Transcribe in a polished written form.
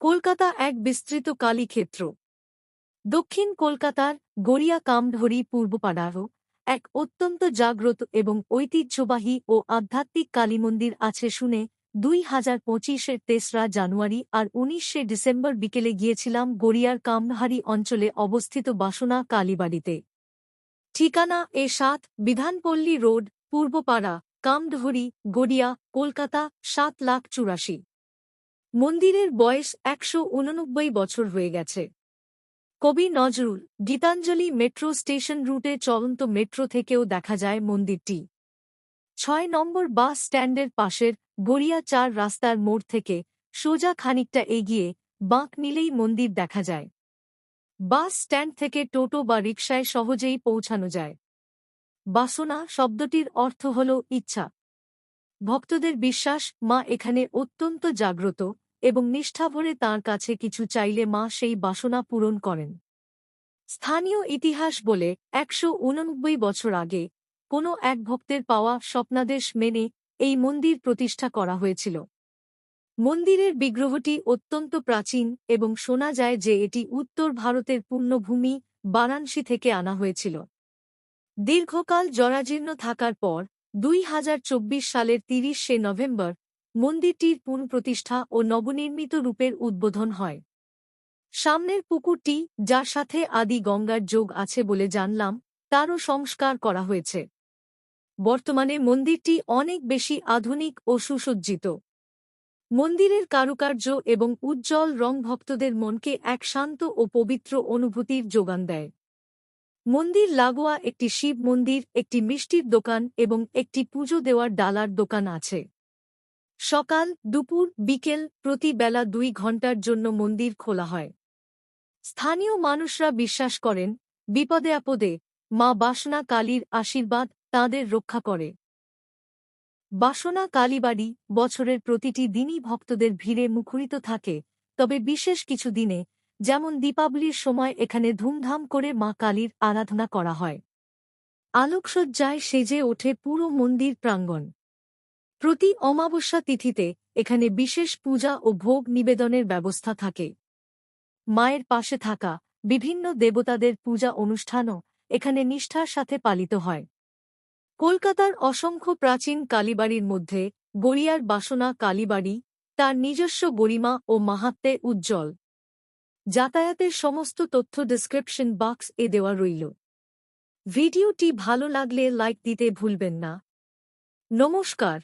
কলকাতা এক বিস্তৃত কালীক্ষেত্র। দক্ষিণ কলকাতার গড়িয়া কামঢরি পূর্বপাড়ারও এক অত্যন্ত জাগ্রত এবং ঐতিহ্যবাহী ও আধ্যাত্মিক কালীমন্দির আছে শুনে 2025-এর 3রা জানুয়ারি আর 19শে ডিসেম্বর বিকেলে গিয়েছিলাম গড়িয়ার কামঢারি অঞ্চলে অবস্থিত বাসনা কালীবাড়িতে। ঠিকানা এ7 বিধানপল্লী রোড, পূর্বপাড়া, কামঢরি, গড়িয়া, কলকাতা 7,84,000। মন্দিরের বয়স 189 বছর হয়ে গেছে। কবি নজরুল গীতাঞ্জলি মেট্রো স্টেশন রুটে চলন্ত মেট্রো থেকেও দেখা যায় মন্দিরটি। 6 নম্বর বাস স্ট্যান্ডের পাশের গড়িয়া 4 রাস্তার মোড় থেকে সোজা খানিকটা এগিয়ে বাঁক নিলেই মন্দির দেখা যায়। বাস স্ট্যান্ড থেকে টোটো বা রিকশায় সহজেই পৌঁছানো যায়। বাসনা শব্দটির অর্থ হল ইচ্ছা। ভক্তদের বিশ্বাস মা এখানে অত্যন্ত জাগ্রত এবং নিষ্ঠাভরে তাঁর কাছে কিছু চাইলে মা সেই বাসনা পূরণ করেন। স্থানীয় ইতিহাস বলে 189 বছর আগে কোনো এক ভক্তের পাওয়া স্বপ্নাদেশ মেনে এই মন্দির প্রতিষ্ঠা করা হয়েছিল। মন্দিরের বিগ্রহটি অত্যন্ত প্রাচীন এবং শোনা যায় যে এটি উত্তর ভারতের পুণ্যভূমি বারাণসী থেকে আনা হয়েছিল। দীর্ঘকাল জরাজীর্ণ থাকার পর 2024 সালের 30শে নভেম্বর মন্দিরটির পুনঃপ্রতিষ্ঠা ও নবনির্মিত রূপের উদ্বোধন হয়। সামনের পুকুরটি, যার সাথে আদি গঙ্গার যোগ আছে বলে জানলাম, তারও সংস্কার করা হয়েছে। বর্তমানে মন্দিরটি অনেক বেশি আধুনিক ও সুসজ্জিত। মন্দিরের কারুকার্য এবং উজ্জ্বল রং ভক্তদের মনকে এক শান্ত ও পবিত্র অনুভূতির যোগান দেয়। মন্দির লাগোয়া একটি শিব মন্দির, একটি মিষ্টির দোকান এবং একটি পুজো দেওয়ার ডালার দোকান আছে। সকাল, দুপুর, বিকেল প্রতি বেলা 2 ঘণ্টার জন্য মন্দির খোলা হয়। স্থানীয় মানুষরা বিশ্বাস করেন, বিপদে আপদে মা বাসনা কালীর আশীর্বাদ তাঁদের রক্ষা করে। বাসনা কালীবাড়ি বছরের প্রতিটি দিনই ভক্তদের ভিড়ে মুখরিত থাকে, তবে বিশেষ কিছু দিনে, যেমন দীপাবলির সময় এখানে ধুমধাম করে মা কালীর আরাধনা করা হয়। আলোকসজ্জায় সেজে ওঠে পুরো মন্দির প্রাঙ্গণ। প্রতি অমাবস্যা তিথিতে এখানে বিশেষ পূজা ও ভোগ নিবেদনের ব্যবস্থা থাকে। মায়ের পাশে থাকা বিভিন্ন দেবতাদের পূজা অনুষ্ঠানও এখানে নিষ্ঠার সাথে পালিত হয়। কলকাতার অসংখ্য প্রাচীন কালীবাড়ির মধ্যে গড়িয়ার বাসনা কালীবাড়ি তার নিজস্ব গরিমা ও মাহাত্ম্যে উজ্জ্বল। যাতায়াতের সমস্ত তথ্য ডেসক্রিপশন বক্স এ দেওয়া রইল। ভিডিওটি ভালো লাগলে লাইক দিতে ভুলবেন না। নমস্কার।